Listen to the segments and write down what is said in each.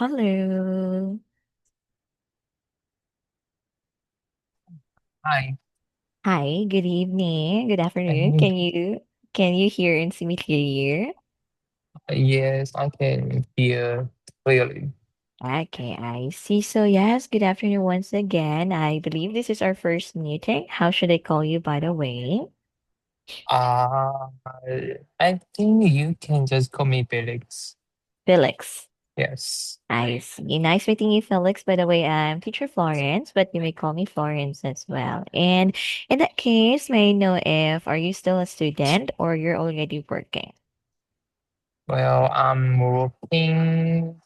Hello. Hi. Hi, good evening, good afternoon. And Can you hear and see me clear? yes, I can hear clearly. Okay, I see. So yes, good afternoon once again. I believe this is our first meeting. How should I call you, by the way? Uh, I think you can just call me Felix. Felix. Yes. I see. Nice meeting you, Felix. By the way, I'm teacher Florence, but you may call me Florence as well. And in that case, may I know if are you still a student or you're already working? Well, I'm working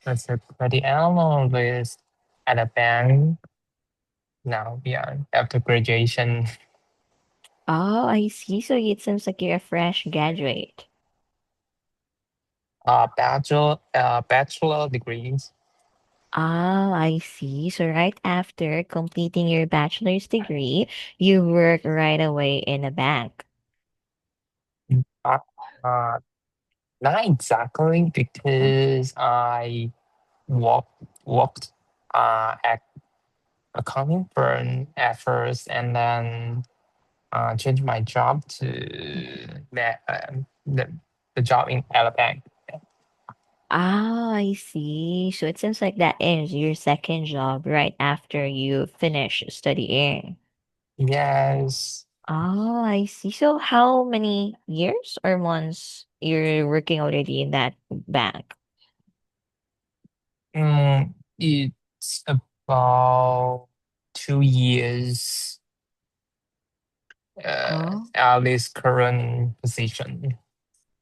as a credit analyst at a bank now. Yeah, after graduation, Oh, I see. So it seems like you're a fresh graduate. bachelor degrees. Ah, I see. So right after completing your bachelor's degree, you work right away in a bank. Uh, uh, Not exactly because I worked at accounting firm at first, and then changed my job to the job in Alabama. Ah, I see. So it seems like that is your second job right after you finish studying. Yes, Oh, I see. So how many years or months you're working already in that bank? it's about 2 years Oh. at this current position.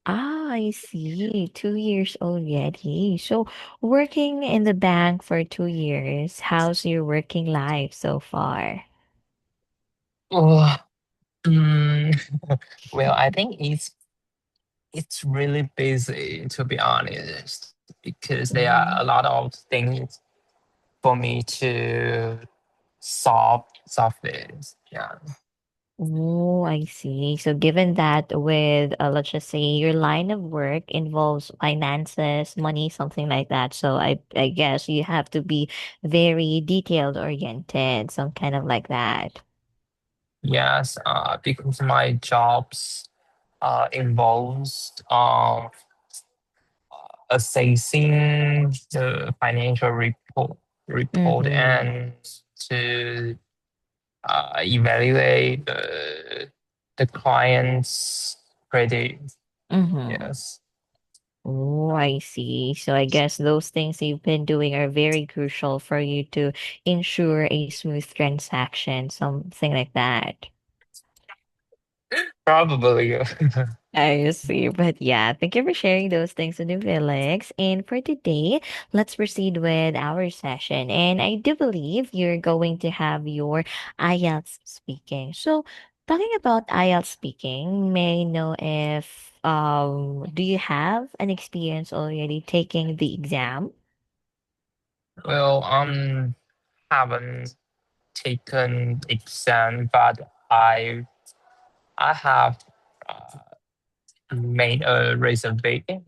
Ah, I see. 2 years already. So, working in the bank for 2 years, how's your working life so far? Oh, mm, well, I think it's really busy, to be honest, because there are a Mm. lot of things for me to solve this. Yeah. Oh, I see. So, given that with, let's just say, your line of work involves finances, money, something like that. So, I guess you have to be very detailed oriented, some kind of like that. Yes, because my jobs involves assessing the financial report Mm-hmm. and to evaluate the client's credit. Mm-hmm. Yes. Oh, I see. So I guess those things you've been doing are very crucial for you to ensure a smooth transaction, something like that. Probably. I see. But yeah, thank you for sharing those things with me, Felix. And for today, let's proceed with our session. And I do believe you're going to have your IELTS speaking. So, talking about IELTS speaking, may I know if do you have an experience already taking the exam? Well, haven't taken exam, but I have uh, made a reservation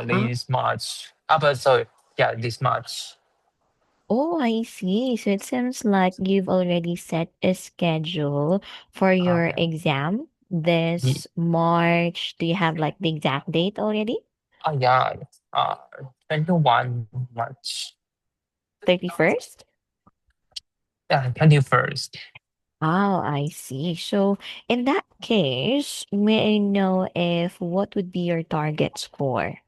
this March. But sorry, yeah, this March. Oh, I see. So it seems like you've already set a schedule for your Yeah. exam Ye- this March. Do you have like the exact date already? yeah, uh, 21 March. 31st? Yeah, 21st. Oh, I see. So in that case, may I know if what would be your target score?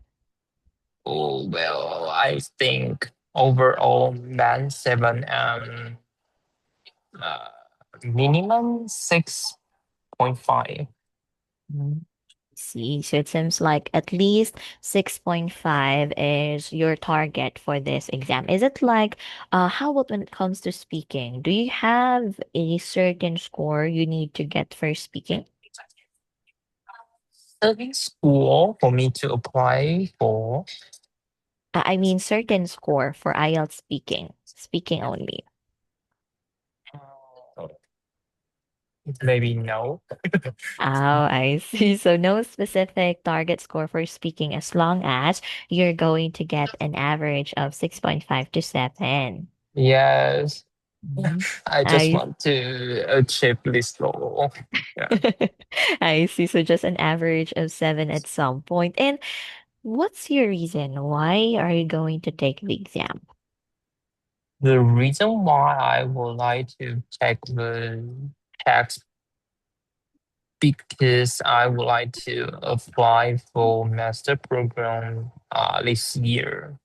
Oh, well, I think overall band 7 uh, minimum 6.5. Mm. See, so it seems like at least 6.5 is your target for this exam. Is it like, how about when it comes to speaking? Do you have a certain score you need to get for speaking? Studying school for me to apply for. I mean, certain score for IELTS speaking, speaking only. uh, maybe no. Oh, I see. So no specific target score for speaking as long as you're going to get an average of 6.5 to 7. Yes, Mhm. I just I want to achieve this goal. Yeah. I see. So just an average of 7 at some point. And what's your reason? Why are you going to take the exam? The reason why I would like to take the text because I would like to apply for master program this year.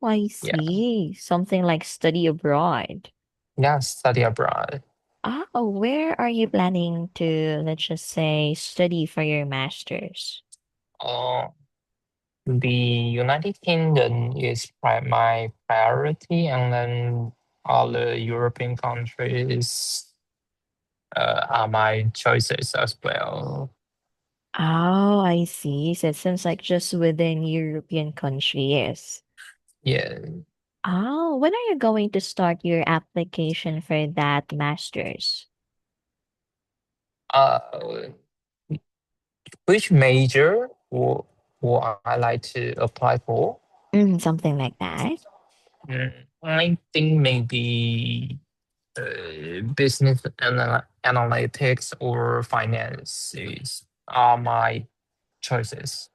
I Yeah, see. Something like study abroad. yeah, study abroad. Oh, where are you planning to, let's just say, study for your master's? Uh, the United Kingdom is my priority, and then other European countries are my choices as well. Oh, I see. So it seems like just within European countries. Yeah. Oh, when are you going to start your application for that master's? Uh, which major would I like to apply for? Something like that. I think maybe business analytics or finances are my choices.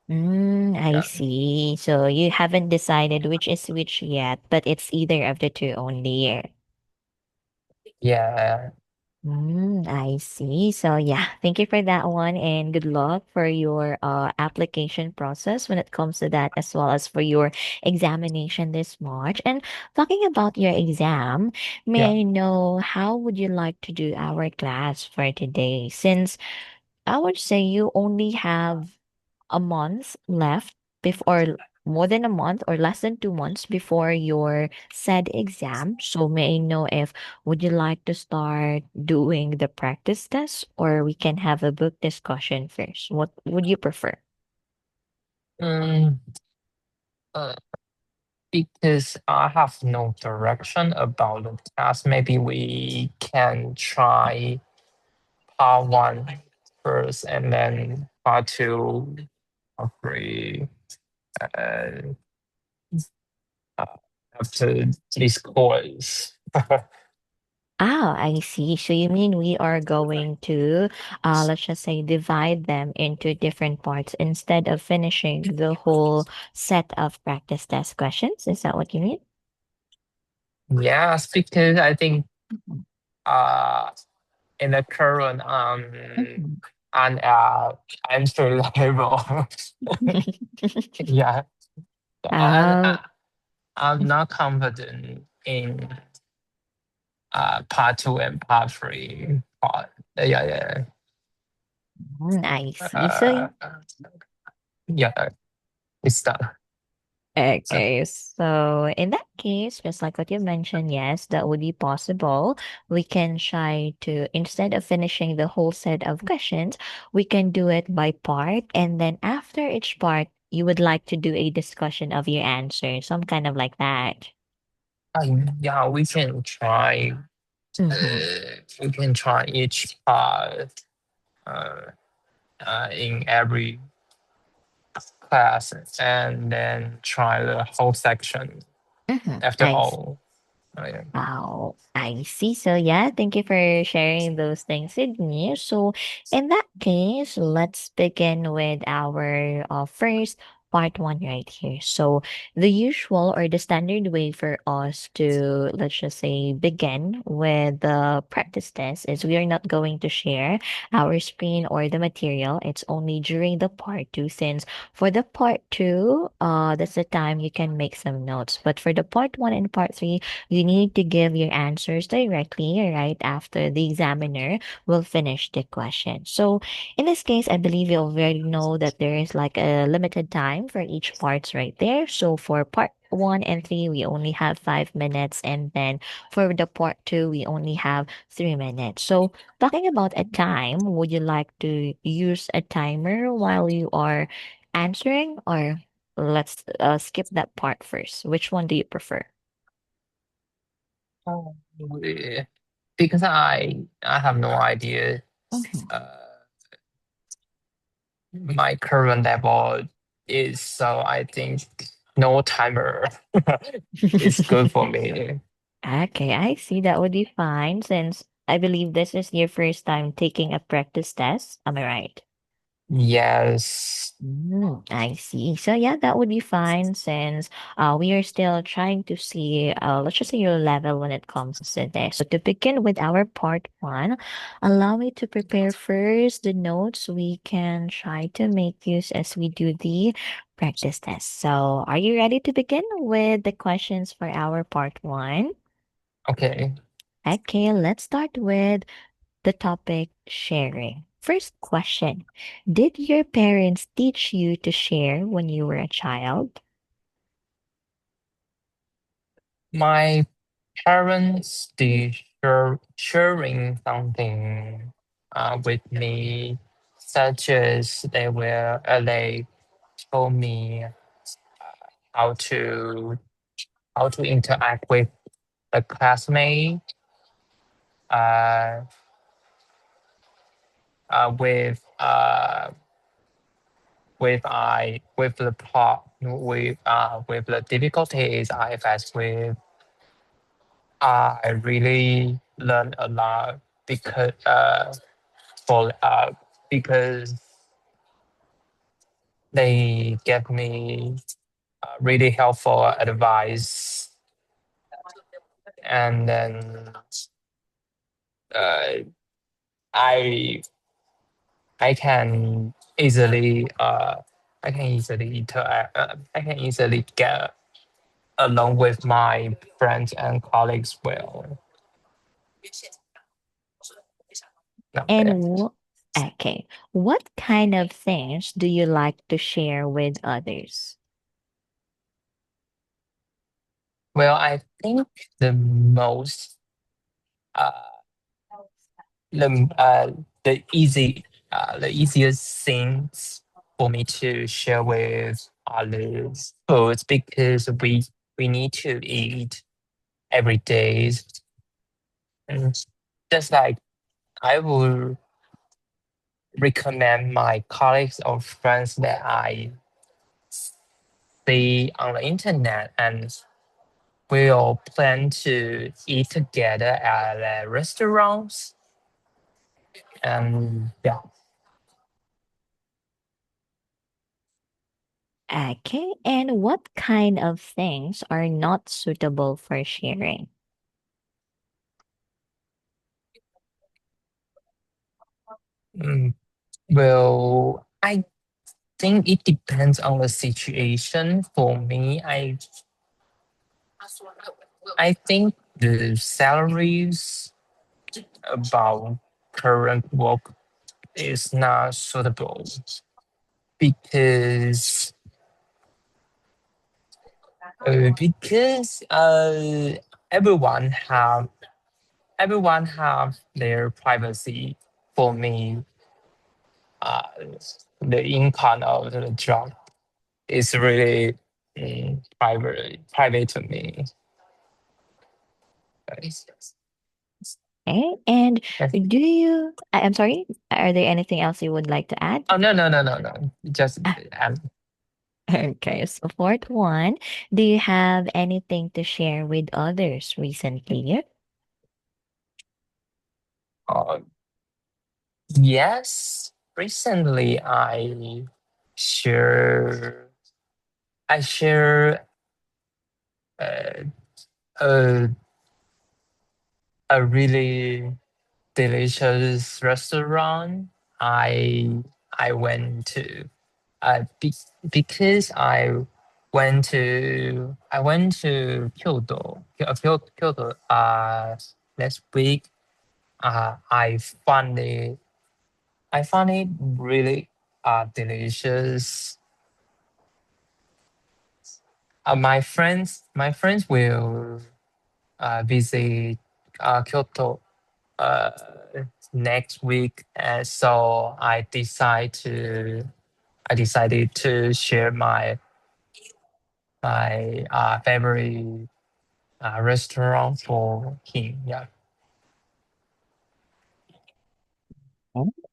I Yeah, see. So you haven't decided which is which yet, but it's either of the two only. yeah, I see. So yeah, thank you for that one and good luck for your application process when it comes to that as well as for your examination this March. And talking about your exam, yeah. may I know how would you like to do our class for today? Since I would say you only have a month left before more than a month or less than 2 months before your said exam. So may I know if would you like to start doing the practice test or we can have a book discussion first? What would you prefer? Mm, uh, because I have no direction about the task, maybe we can try part one first, and then part two, part three, and uh, after this course. Ah, I see. So you mean we are going to, let's just say, divide them into different parts instead of finishing the whole set of practice test questions? Is that what you mean? Yes, because I think Mhm. uh in the current Mhm. and entry level, yeah, and Oh, I'm not confident in part two and part three. Part, yeah, I yeah. see. So Yeah, it's that. okay, so in that case, just like what you mentioned, yes, that would be possible. We can try to, instead of finishing the whole set of questions, we can do it by part. And then after each part, you would like to do a discussion of your answer, some kind of like that. Yeah, we can try. Mm-hmm. We can try each part uh, in every class, and then try the whole section Mm-hmm. after I all. Yeah. Oh, I see. So yeah, thank you for sharing those things with me. So in that case, let's begin with our first part one right here. So the usual or the standard way for us to, let's just say, begin with the practice test is we are not going to share our screen or the material. It's only during the part two, since for the part two, that's the time you can make some notes. But for the part one and part three, you need to give your answers directly right after the examiner will finish the question. So in this case, I believe you already know that there is like a limited time for each parts right there. So for part one and three, we only have 5 minutes. And then for the part two, we only have 3 minutes. So talking about a time, would you like to use a timer while you are answering, or let's skip that part first? Which one do you prefer? Oh, yeah. because I have no idea Mhm. uh, my current level is, so I think no timer is good for me. Okay, I see. That would be fine since I believe this is your first time taking a practice test. Am I right? Yes. I see. So yeah, that would be fine since we are still trying to see let's just say your level when it comes to this. So to begin with our part one, allow me to prepare first the notes we can try to make use as we do the practice test. So are you ready to begin with the questions for our part one? Okay. Okay, let's start with the topic sharing. First question. Did your parents teach you to share when you were a child? My parents did sharing something with me, such as they told me how to interact with a classmate, uh, with with the difficulties I faced with. I really learned a lot for because they gave me really helpful advice, and then uh, I I can easily I can easily get along with my friends and colleagues well. Not And bad. okay, what kind of things do you like to share with others? Well, I think the most uh, the the easiest things for me to share with others foods, because we need to eat every day. And just like I will recommend my colleagues or friends that I see on the internet, and we'll plan to eat together at restaurants. And yeah. Okay, and what kind of things are not suitable for sharing? Mm, well, I think it depends on the situation. For me, I think the salaries about current work is not suitable, because because everyone have everyone have their privacy. For me, uh, the income of the job is really private to me. Okay, and Yes. do you, I'm sorry, are there anything else you would like to add? Oh, no. Just Okay, so fourth one, do you have anything to share with others recently? uh, yes. Recently, share I share uh, a a really delicious restaurant. I I went to because I went to Kyoto last week. I found it really delicious. My friends will visit Kyoto uh, next week, and so I decided to share my favorite restaurant for him. Yeah.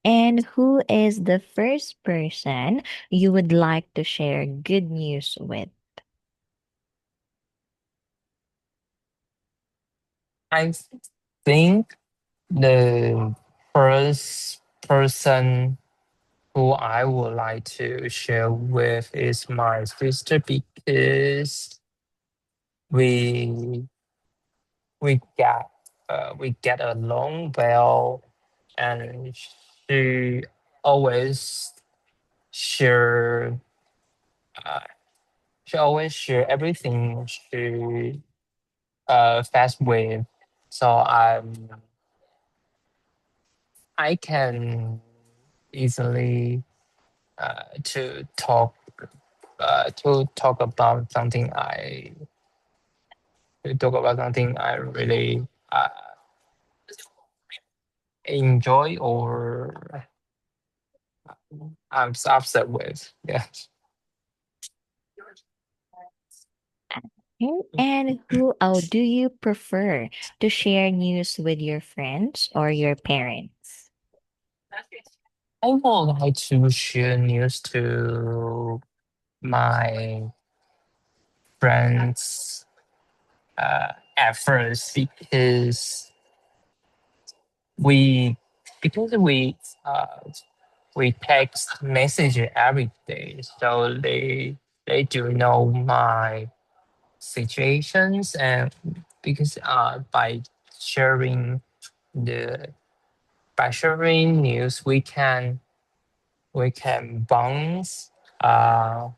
And who is the first person you would like to share good news with? I think the first person who I would like to share with is my sister because we we got we get along well, and she always share uh, she always share everything she fast with. So I can easily to talk about something I really enjoy or I'm upset with. Yeah. Okay. And who do you prefer to share news with your friends or your parents? I would like to share news to my friends at first we because we text message every day, so they do know my situations, and because the by sharing news we can bond uh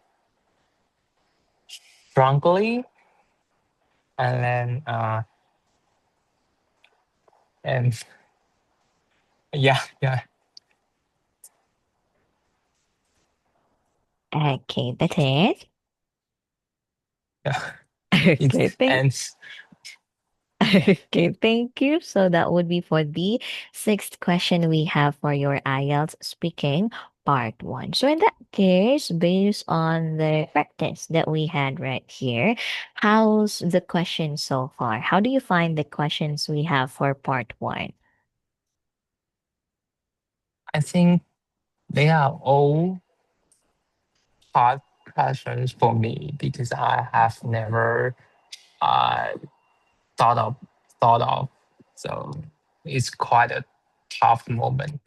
strongly, and then and yeah, yeah, Okay, that's it. yeah. Okay, It thank ends. okay, thank you. So that would be for the sixth question we have for your IELTS speaking part one. So in that case, based on the practice that we had right here, how's the question so far? How do you find the questions we have for part one? I think they are all hard questions for me because I have never uh, thought of thought of. So it's quite a tough moment.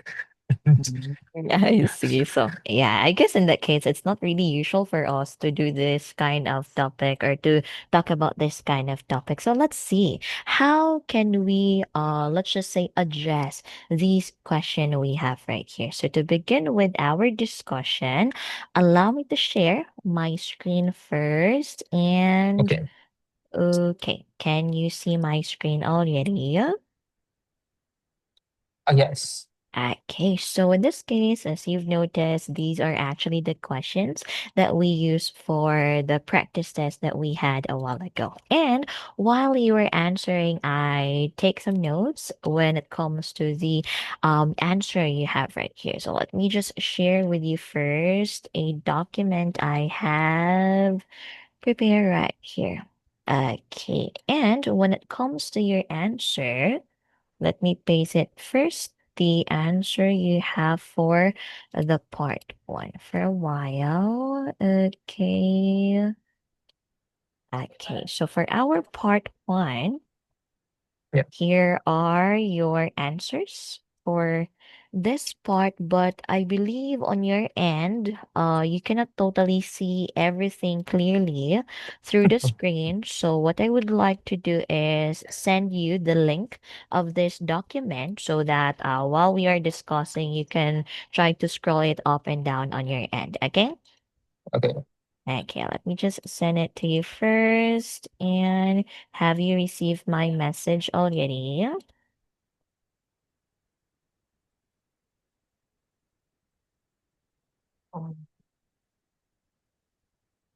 Mhm. I see. So, yeah, I guess in that case, it's not really usual for us to do this kind of topic or to talk about this kind of topic. So, let's see. How can we, let's just say, address these question we have right here? So, to begin with our discussion, allow me to share my screen first. And, Okay. okay, can you see my screen already? Yes. Okay, so in this case, as you've noticed, these are actually the questions that we use for the practice test that we had a while ago. And while you were answering, I take some notes when it comes to the answer you have right here. So let me just share with you first a document I have prepared right here. Okay, and when it comes to your answer, let me paste it first. The answer you have for the part one for a while. Okay. Okay. So for our part one, Yeah. here are your answers for this part, but I believe on your end, you cannot totally see everything clearly through the screen. So what I would like to do is send you the link of this document so that while we are discussing, you can try to scroll it up and down on your end. Okay? Okay. Okay, let me just send it to you first. And have you received my message already?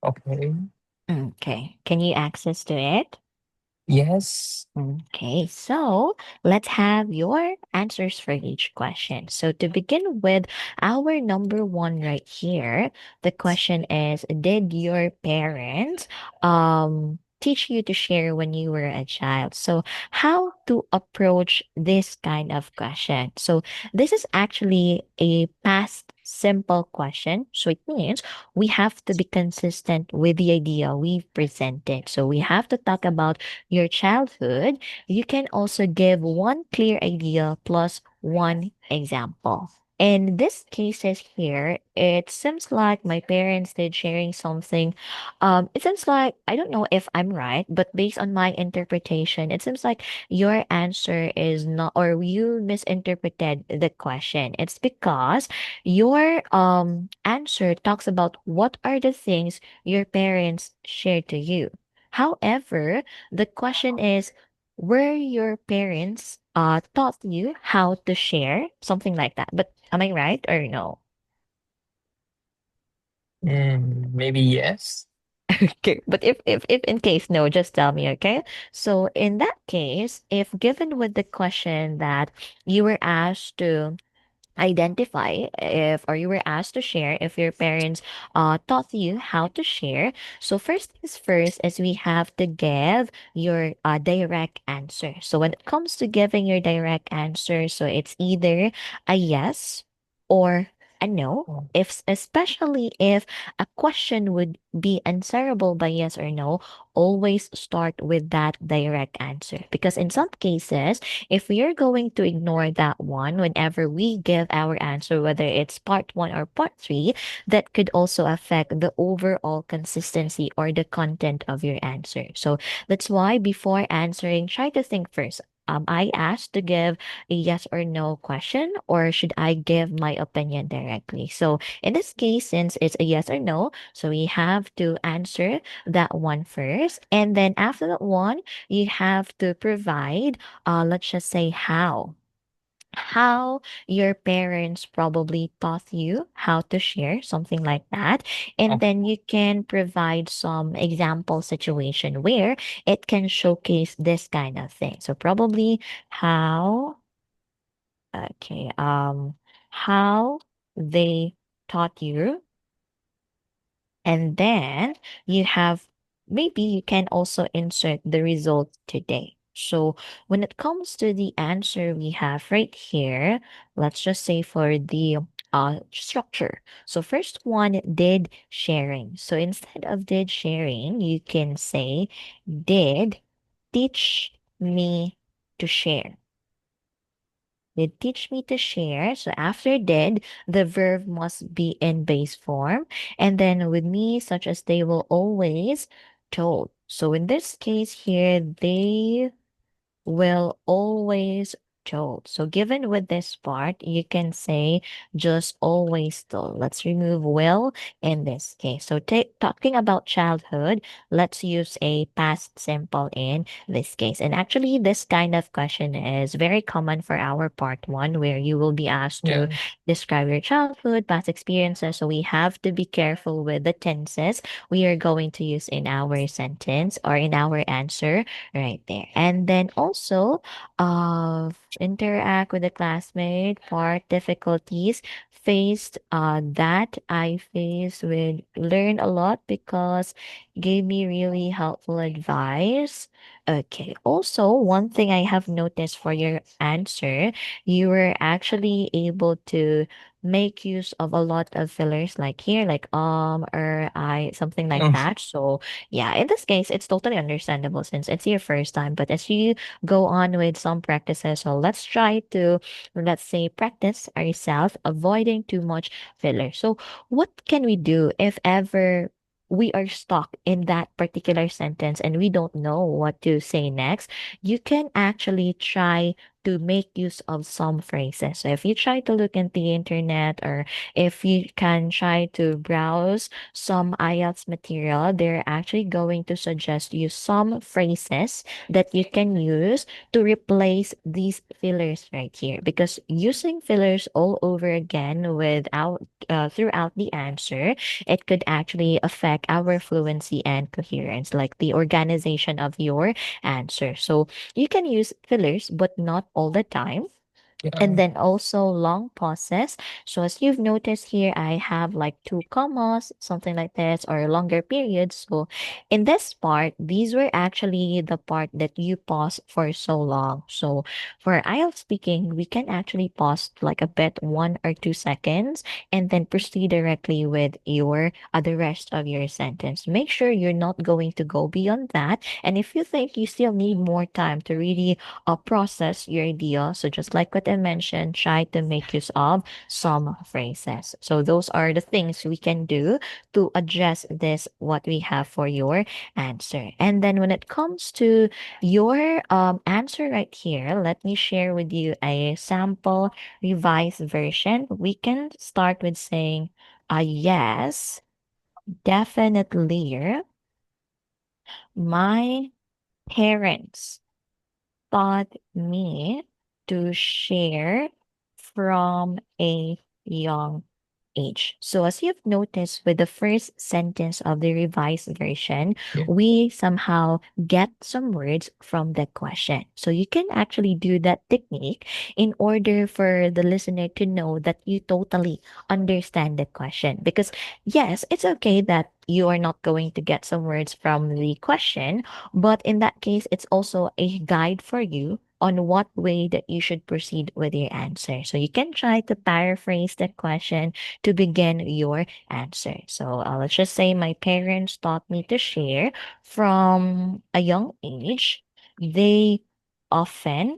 Okay. Okay. Can you access to it? Yes. Okay, so let's have your answers for each question. So to begin with, our number one right here, the question is, did your parents teach you to share when you were a child. So, how to approach this kind of question? So, this is actually a past simple question. So, it means we have to be consistent with the idea we've presented. So, we have to talk about your childhood. You can also give one clear idea plus one example. In this cases here, it seems like my parents did sharing something. It seems like I don't know if I'm right, but based on my interpretation, it seems like your answer is not, or you misinterpreted the question. It's because your answer talks about what are the things your parents shared to you. However, the question is, were your parents taught you how to share something like that? But am I right or no? Maybe yes. Okay, but if in case no, just tell me, okay? So in that case, if given with the question that you were asked to identify if or you were asked to share if your parents taught you how to share, so first things first is we have to give your direct answer. So when it comes to giving your direct answer, so it's either a yes or a no, Oh, if especially if a question would be answerable by yes or no, always start with that direct answer, because in some cases if we are going to ignore that one whenever we give our answer, whether it's part one or part three, that could also affect the overall consistency or the content of your answer. So that's why before answering, try to think first. Am I asked to give a yes or no question, or should I give my opinion directly? So in this case, since it's a yes or no, so we have to answer that one first. And then after that one, you have to provide let's just say how your parents probably taught you how to share something like that, and oh, then you can provide some example situation where it can showcase this kind of thing. So probably how okay how they taught you, and then you have, maybe you can also insert the result today. So when it comes to the answer we have right here, let's just say for the structure. So first one, did sharing. So instead of did sharing, you can say did teach me to share. They teach me to share. So after did, the verb must be in base form. And then with me, such as they will always told. So in this case here, they will always told. So given with this part, you can say just always told. Let's remove will in this case. So talking about childhood, let's use a past simple in this case. And actually, this kind of question is very common for our part one, where you will be asked to yeah. describe your childhood, past experiences. So we have to be careful with the tenses we are going to use in our sentence or in our answer right there. And then also, interact with a classmate, part difficulties faced that I faced with learn a lot because gave me really helpful advice. Okay. Also, one thing I have noticed for your answer, you were actually able to make use of a lot of fillers like here, like or I, something like Oh, that. So yeah, in this case, it's totally understandable since it's your first time. But as you go on with some practices, so let's try to, let's say, practice ourselves, avoiding too much filler. So, what can we do if ever we are stuck in that particular sentence and we don't know what to say next? You can actually try to make use of some phrases. So if you try to look at the internet, or if you can try to browse some IELTS material, they're actually going to suggest you some phrases that you can use to replace these fillers right here. Because using fillers all over again without throughout the answer, it could actually affect our fluency and coherence, like the organization of your answer. So you can use fillers, but not all the time. And Yeah. then also long pauses. So as you've noticed here, I have like two commas, something like this, or longer periods. So in this part, these were actually the part that you pause for so long. So for IELTS speaking, we can actually pause like a bit 1 or 2 seconds and then proceed directly with your the rest of your sentence. Make sure you're not going to go beyond that. And if you think you still need more time to really process your idea. So just like what I mentioned, try to make use of some phrases. So those are the things we can do to address this, what we have for your answer. And then when it comes to your answer right here, let me share with you a sample revised version. We can start with saying, yes, definitely. My parents taught me to share from a young age. So, as you've noticed with the first sentence of the revised version, Yeah. we somehow get some words from the question. So, you can actually do that technique in order for the listener to know that you totally understand the question. Because, yes, it's okay that you are not going to get some words from the question, but in that case, it's also a guide for you on what way that you should proceed with your answer. So you can try to paraphrase the question to begin your answer. So let's just say my parents taught me to share from a young age. They often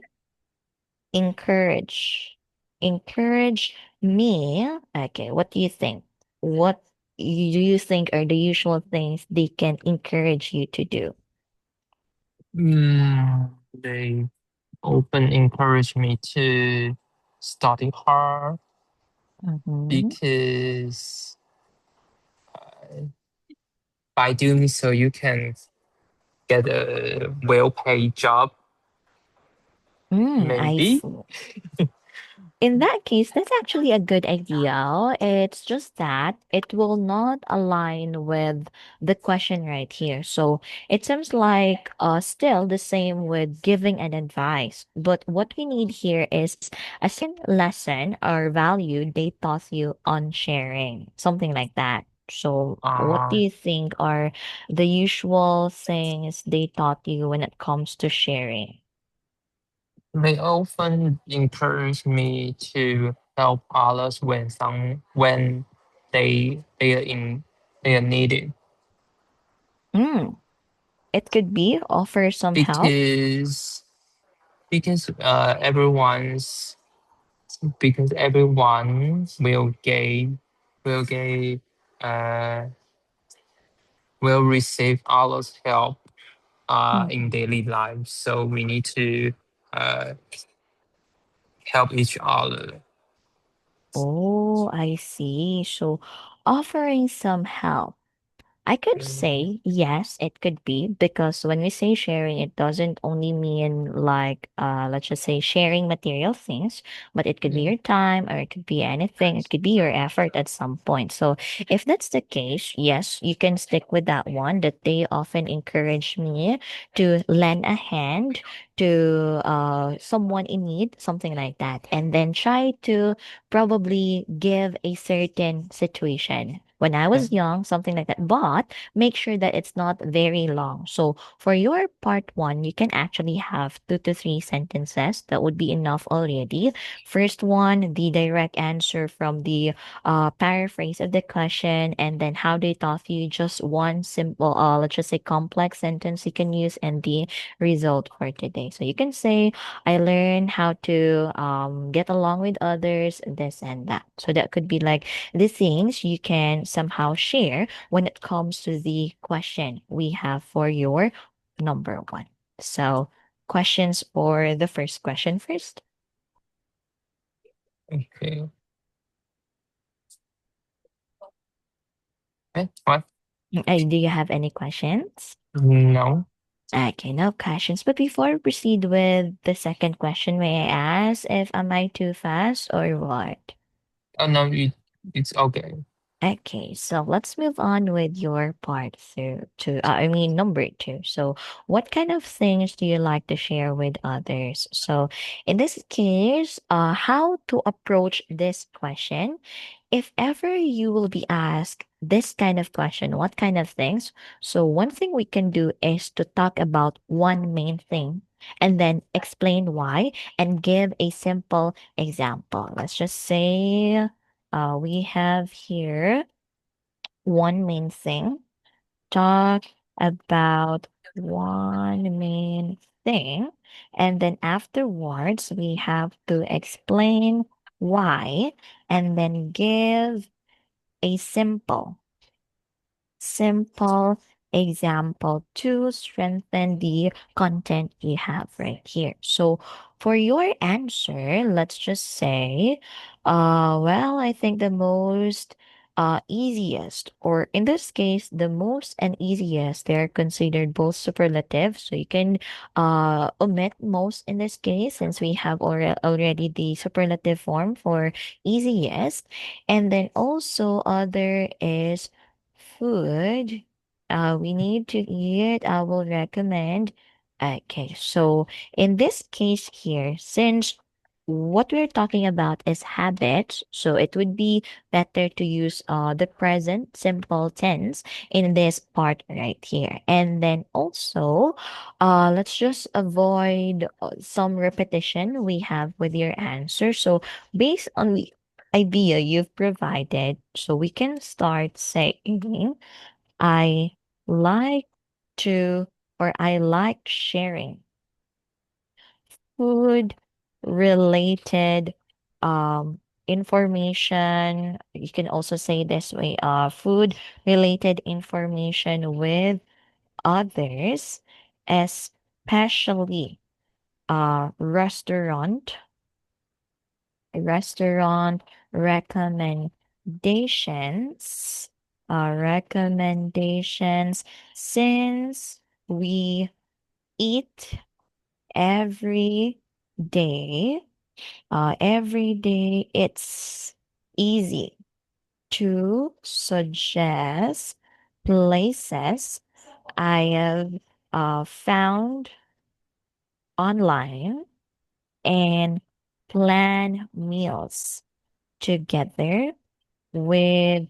encourage encourage me. Okay, what do you think? What do you think are the usual things they can encourage you to do? They often encourage me to study hard Mm-hmm. because by doing so, you can get a well-paid job, I maybe. see. In that case, that's actually a good idea. It's just that it will not align with the question right here. So it seems like still the same with giving an advice. But what we need here is a second lesson or value they taught you on sharing, something like that. So what do Uh, you think are the usual things they taught you when it comes to sharing? they often encourage me to help others when they are in they are needed Mm, it could be offer some help. because everyone's because everyone will get uh will receive others help in Mhm. daily life, so we need to uh help each other. Oh, I see. So offering some help. I could Mm, say yes, it could be because when we say sharing, it doesn't only mean like let's just say sharing material things, but it could be yeah. your time or it could be anything. It could be your effort at some point. So if that's the case, yes, you can stick with that one that they often encourage me to lend a hand to someone in need, something like that. And then try to probably give a certain situation when I Yeah. was young, something like that. But make sure that it's not very long. So for your part one, you can actually have 2 to 3 sentences. That would be enough already. First one, the direct answer from the paraphrase of the question, and then how they taught you just one simple, let's just say complex sentence you can use, and the result for today. So you can say, I learned how to get along with others, this and that. So that could be like the things you can somehow share when it comes to the question we have for your number one. So, questions for the first question first. Okay. What? Do you have any questions? No. Okay, no questions. But before we proceed with the second question, may I ask if am I too fast or what? Oh no, it's okay. Okay, so let's move on with your part number two. So, what kind of things do you like to share with others? So, in this case, how to approach this question? If ever you will be asked this kind of question, what kind of things? So, one thing we can do is to talk about one main thing and then explain why and give a simple example. Let's just say we have here one main thing. Talk about one main thing. And then afterwards, we have to explain why and then give a simple example to strengthen the content you have right here. So for your answer, let's just say, well, I think the most easiest, or in this case, the most and easiest, they're considered both superlative. So you can omit most in this case since we have already the superlative form for easiest. And then also other is food we need to eat, I will recommend. Okay, so in this case here, since what we're talking about is habits, so it would be better to use the present simple tense in this part right here. And then also, let's just avoid some repetition we have with your answer. So based on the idea you've provided, so we can start saying, I like to, or I like sharing food related um information. You can also say this way, food related information with others, especially restaurant recommendations since we eat every day. Every day it's easy to suggest places I have found online and plan meals together with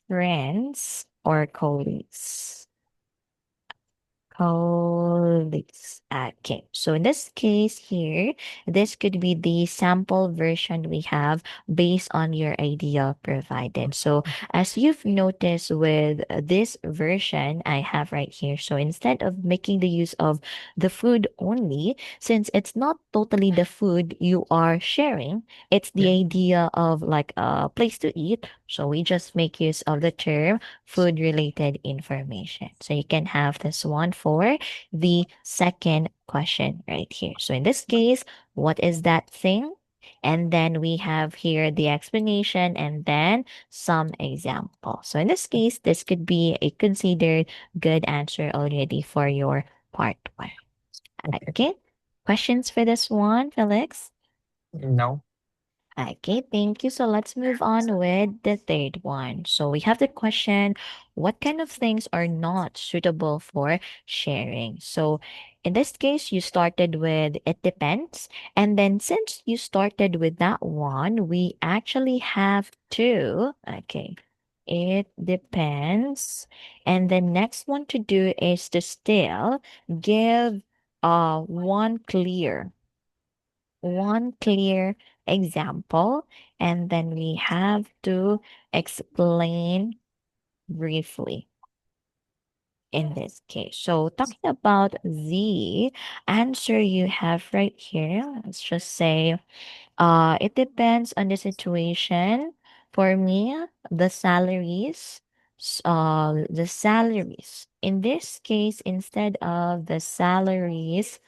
friends or colleagues. Okay. So in this case here, this could be the sample version we have based on your idea provided. So as you've noticed with this version I have right here, so instead of making the use of the food only, since it's not totally the food you are sharing, it's the Yeah. idea of like a place to eat. So we just make use of the term food related information. So you can have this one for the second question right here. So in this case, what is that thing? And then we have here the explanation and then some example. So in this case, this could be a considered good answer already for your part one. Okay. Okay. Questions for this one, Felix? No. Okay, thank you. So let's move on with the third one. So we have the question, what kind of things are not suitable for sharing? So in this case, you started with it depends. And then since you started with that one, we actually have two. Okay. It depends. And the next one to do is to still give one clear example, and then we have to explain briefly in this case. So, talking about the answer you have right here, let's just say it depends on the situation. For me, the salaries. In this case, instead of the salaries,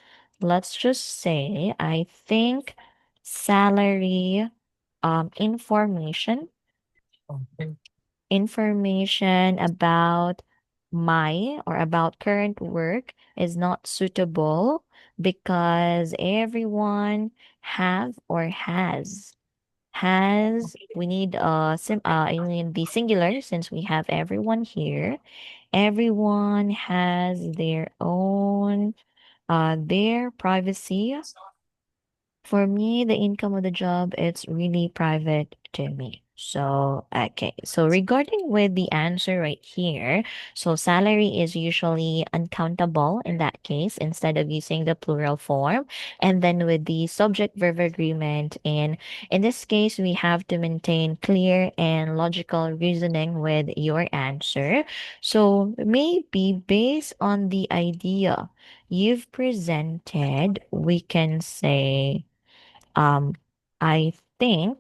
let's just say I think salary information Okay. information about my or about current work is not suitable because everyone have or has we need I mean the singular since we have everyone here. Everyone has their privacy. For me, the income of the job, it's really private to me. So, okay. So regarding with the answer right here, so salary is usually uncountable in that case instead of using the plural form. And then with the subject verb agreement, in this case, we have to maintain clear and logical reasoning with your answer. So maybe based on the idea you've presented, we can say um, I think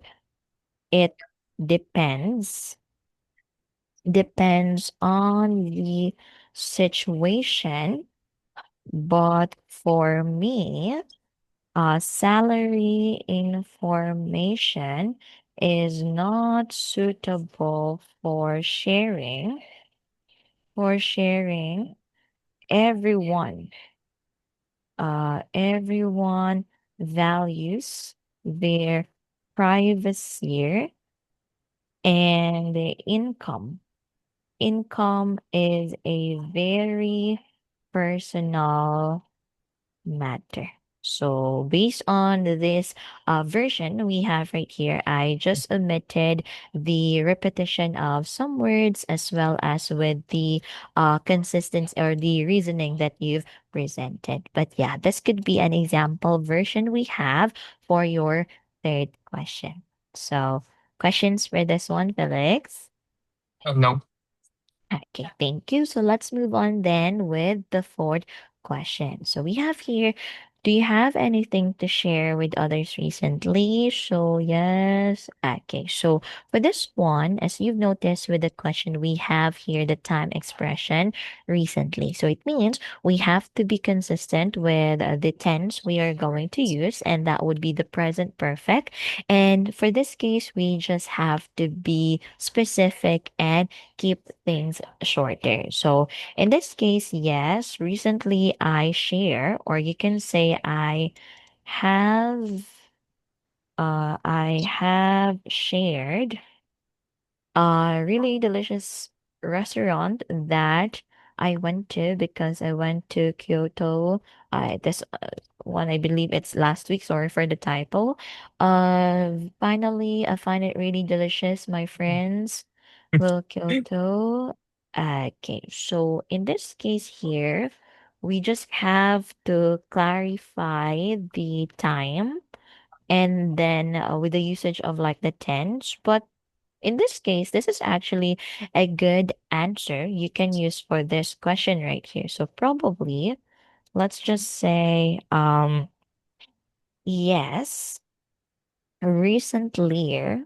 it depends depends on the situation, but for me, salary information is not suitable for sharing everyone. Everyone values their privacy and the income. Income is a very personal matter. So based on this version we have right here, I just omitted the repetition of some words as well as with the consistency or the reasoning that you've presented. But yeah, this could be an example version we have for your third question. So questions for this one, Felix? No. Okay, thank you. So let's move on then with the fourth question. So we have here, do you have anything to share with others recently? So yes. Okay, so for this one, as you've noticed with the question, we have here the time expression recently. So it means we have to be consistent with the tense we are going to use, and that would be the present perfect. And for this case, we just have to be specific and keep things shorter. So in this case, yes, recently I share, or you can say have I have shared a really delicious restaurant that I went to because I went to Kyoto. This one I believe it's last week. Sorry for the typo. Finally, I find it really delicious. My friends will Kyoto. Okay, so in this case here, we just have to clarify the time and then with the usage of like the tense, but in this case, this is actually a good answer you can use for this question right here. So probably let's just say yes, recently,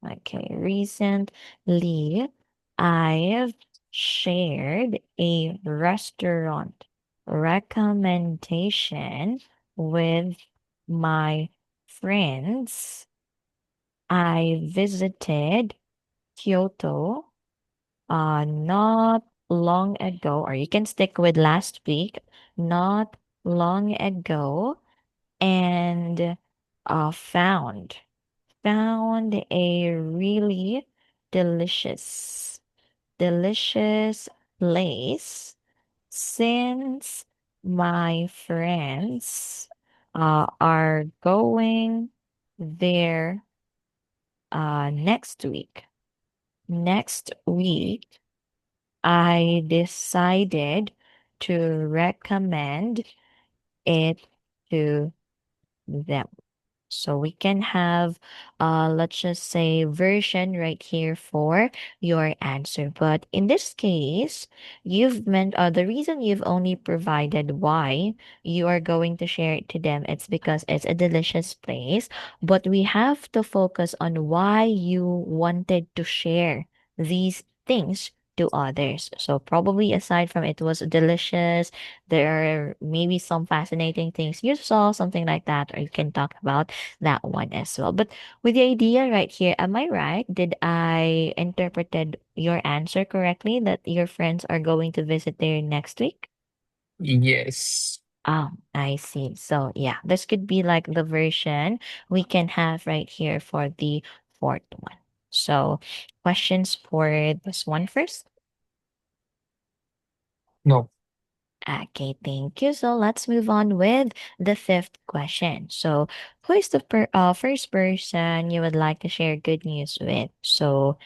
okay, recently I've shared a restaurant recommendation with my friends. I visited Kyoto not long ago, or you can stick with last week, not long ago, and found a really delicious, delicious place since my friends are going there next week. Next week, I decided to recommend it to them. So we can have, let's just say, version right here for your answer. But in this case, you've meant the reason you've only provided why you are going to share it to them. It's because it's a delicious place. But we have to focus on why you wanted to share these things to others. So probably aside from it was delicious, there are maybe some fascinating things you saw, something like that, or you can talk about that one as well. But with the idea right here, am I right? Did I interpreted your answer correctly that your friends are going to visit there next week? Yes. Oh, I see. So yeah, this could be like the version we can have right here for the fourth one. So, questions for this one first? No. Okay, thank you. So let's move on with the fifth question. So, who is the first person you would like to share good news with? So,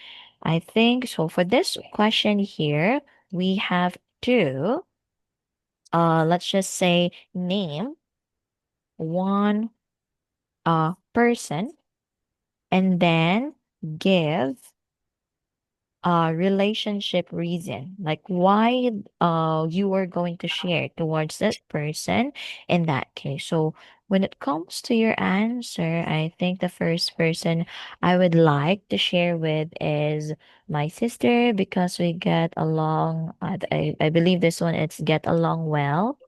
I think so. For this question here, we have to let's just say name one person and then give a relationship reason, like why you are going to share towards that person in that case. So when it comes to your answer, I think the first person I would like to share with is my sister, because we get along. I believe this one, it's get along well,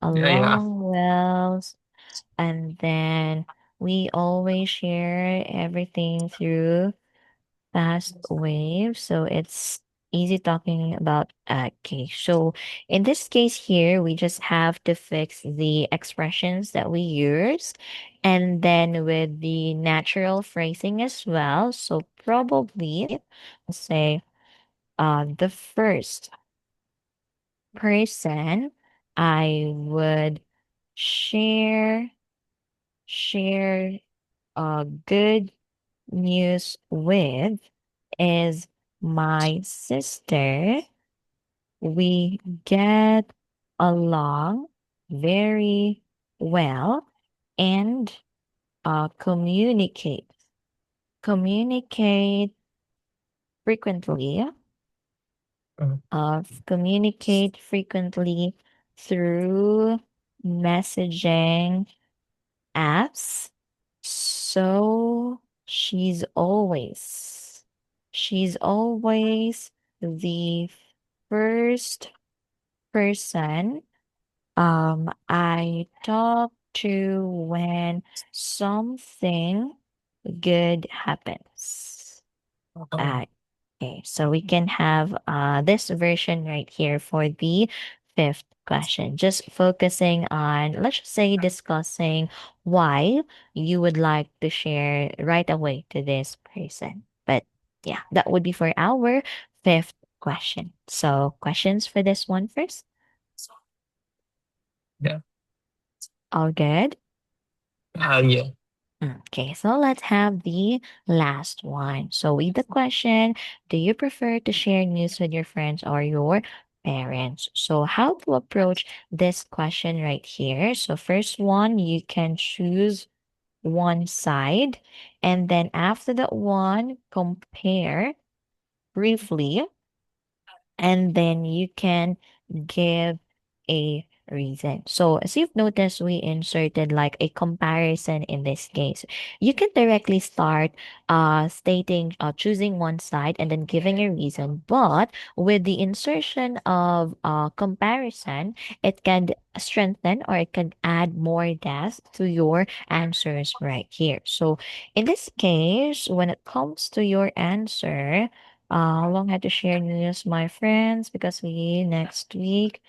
Yeah, yeah. and then we always share everything through fast wave, so it's easy talking about okay. So in this case here, we just have to fix the expressions that we use, and then with the natural phrasing as well. So probably say the first person I would share share good news with is my sister. We get along very well and communicate frequently, Mm. communicate frequently through messaging apps. So she's always the first person I talk to when something good happens. Oh, Okay, so we can have this version right here for the fifth question. Just focusing on, let's just say, discussing why you would like to share right away to this person. But yeah, that would be for our fifth question. So, questions for this one first? yeah. All good? Yeah. Okay, so let's have the last one. So, with the question, do you prefer to share news with your friends or your parents? So, how to approach this question right here? So, first one, you can choose one side, and then after that one, compare briefly, and then you can give a reason. So as you've noticed, we inserted like a comparison in this case. You can directly start stating choosing one side and then giving a reason, but with the insertion of comparison, it can strengthen or it can add more depth to your answers right here. So in this case, when it comes to your answer, how long had to share news, my friends, because we next week.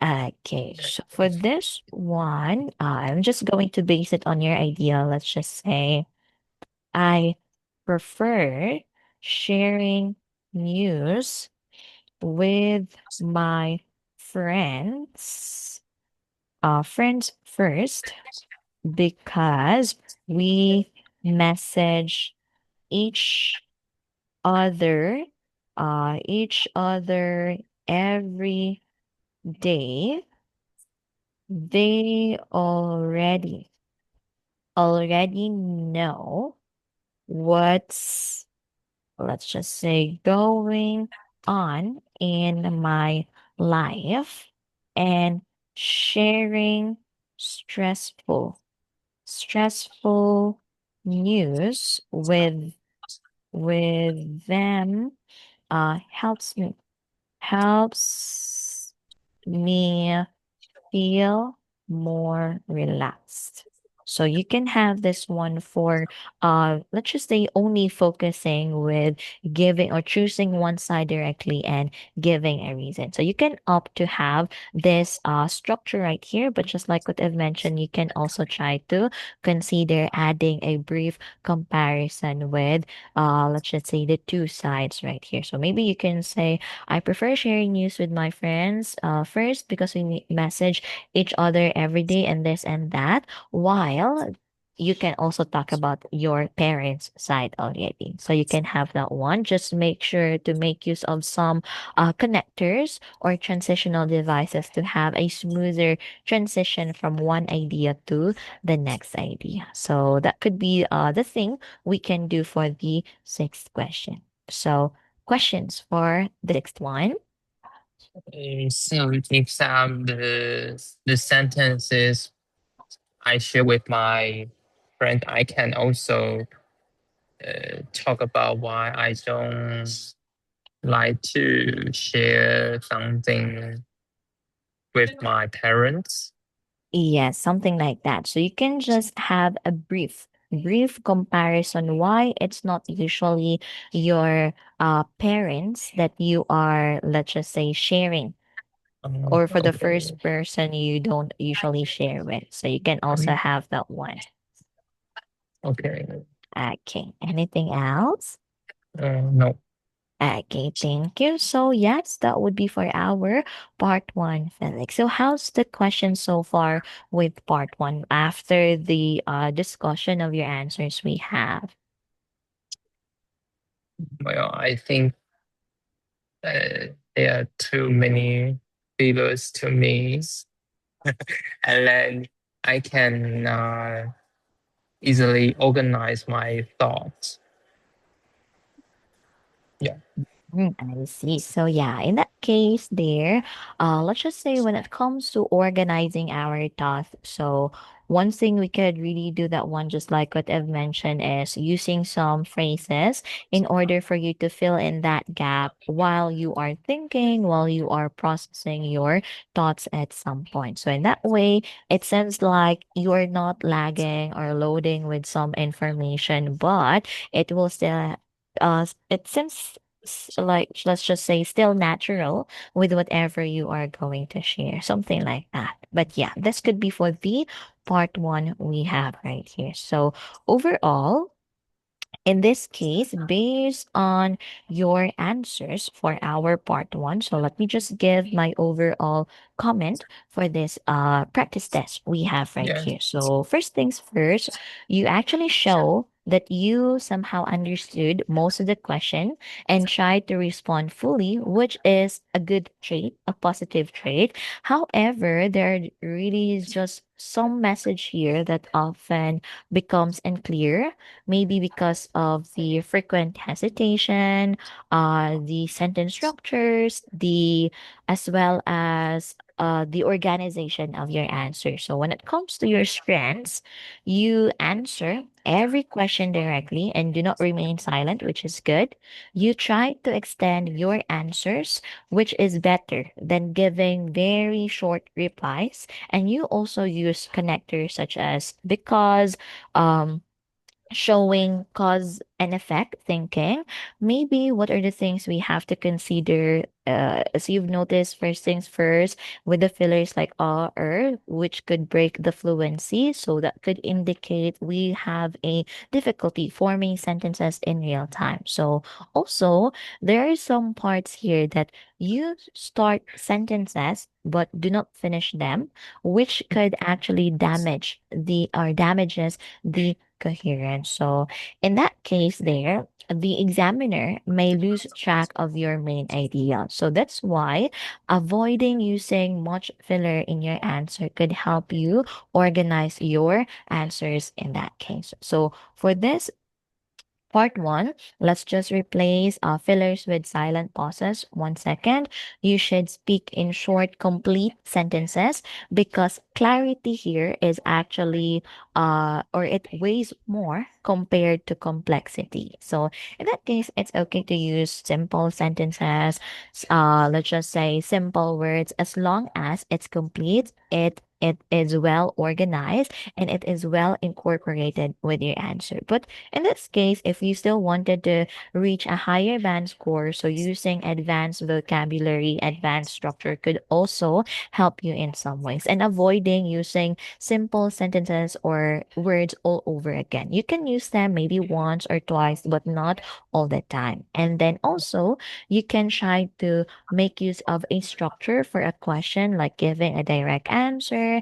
Okay, so for this one, I'm just going to base it on your idea. Let's just say I prefer sharing news with my friends, friends first, because we message each other each other every day. They already know what's, let's just say, going on in my life, and sharing stressful stressful news with them helps me feel more relaxed. So you can have this one for let's just say only focusing with giving or choosing one side directly and giving a reason. So you can opt to have this structure right here, but just like what I've mentioned, you can also try to consider adding a brief comparison with let's just say the two sides right here. So maybe you can say, I prefer sharing news with my friends first because we message each other every day and this and that, while you can also talk about your parents' side already. So you can have that one. Just make sure to make use of some connectors or transitional devices to have a smoother transition from one idea to the next idea. So that could be the thing we can do for the sixth question. So, questions for the sixth one. So if the sentences I share with my friend, I can also talk about why I don't like to share something with my parents. Yes, something like that. So you can just have a brief comparison why it's not usually your parents that you are, let's just say, sharing, or for the Okay. first person you don't usually share with. So you can also have that one. Okay. Okay. Anything else? No. Okay, thank you. So yes, that would be for our part one, Felix. So how's the question so far with part one after the discussion of your answers we have? Well, I think there are too many figures to me, and then I can easily organize my thoughts. Yeah. I see. So yeah, in that case there, let's just say when it comes to organizing our thoughts, so one thing we could really do that one, just like what I've mentioned, is using some phrases in order for you to fill in that gap while you are thinking, while you are processing your thoughts at some point. So in that way, it seems like you're not lagging or loading with some information, but it will still it seems like let's just say still natural with whatever you are going to share, something like that. But yeah, this could be for the part one we have right here. So overall, in this case, based on your answers for our part one, so let me just give my overall comment for this practice test we have right Yeah. here. So first things first, you actually show that you somehow understood most of the question and tried to respond fully, which is a good trait, a positive trait. However, there really is just some message here that often becomes unclear, maybe because of the frequent hesitation, the sentence structures, the as well as the organization of your answer. So when it comes to your strengths, you answer every question directly and do not remain silent, which is good. You try to extend your answers, which is better than giving very short replies. And you also use connectors such as because, showing cause and effect thinking. Maybe what are the things we have to consider? As you've noticed, first things first, with the fillers like which could break the fluency. So that could indicate we have a difficulty forming sentences in real time. So also, there are some parts here that you start sentences but do not finish them, which could actually damage the or damages the coherence. So in that case there, the examiner may lose track of your main idea. So that's why avoiding using much filler in your answer could help you organize your answers in that case. So for this part one, let's just replace fillers with silent pauses. 1 second. You should speak in short, complete sentences because clarity here is actually, or it weighs more compared to complexity. So in that case, it's okay to use simple sentences. Let's just say simple words as long as it's complete. It it is well organized, and it is well incorporated with your answer. But in this case, if you still wanted to reach a higher band score, so using advanced vocabulary, advanced structure could also help you in some ways, and avoiding using simple sentences or words all over again. You can use them maybe once or twice, but not all the time. And then also, you can try to make use of a structure for a question, like giving a direct answer,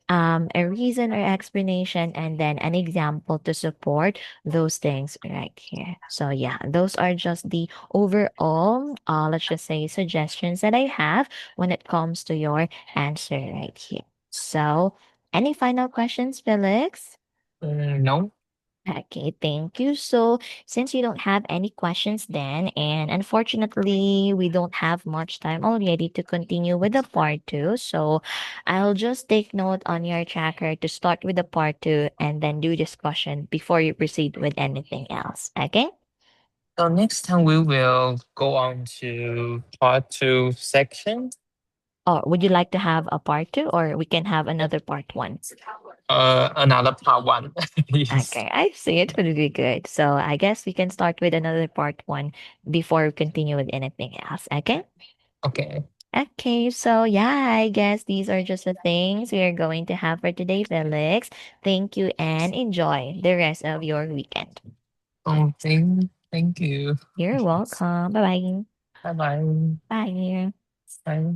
a reason or explanation, and then an example to support those things right here. So yeah, those are just the overall, let's just say, suggestions that I have when it comes to your answer right here. So, any final questions, Felix? No. Okay, thank you. So, since you don't have any questions then, and unfortunately, we don't have much time already to continue with the part two. So, I'll just take note on your tracker to start with the part two and then do discussion before you proceed with anything else. Okay? So next time we will go on to part two section. Or would you like to have a part two, or we can have another part one? Another part one. Yes. Okay, I see. It would be good. So, I guess we can start with another part one before we continue with anything else. Okay? Okay. Okay, so yeah, I guess these are just the things we are going to have for today, Felix. Thank you and enjoy the rest of your weekend. Oh, thank you. You're welcome. Bye bye. Bye bye. Bye. Bye.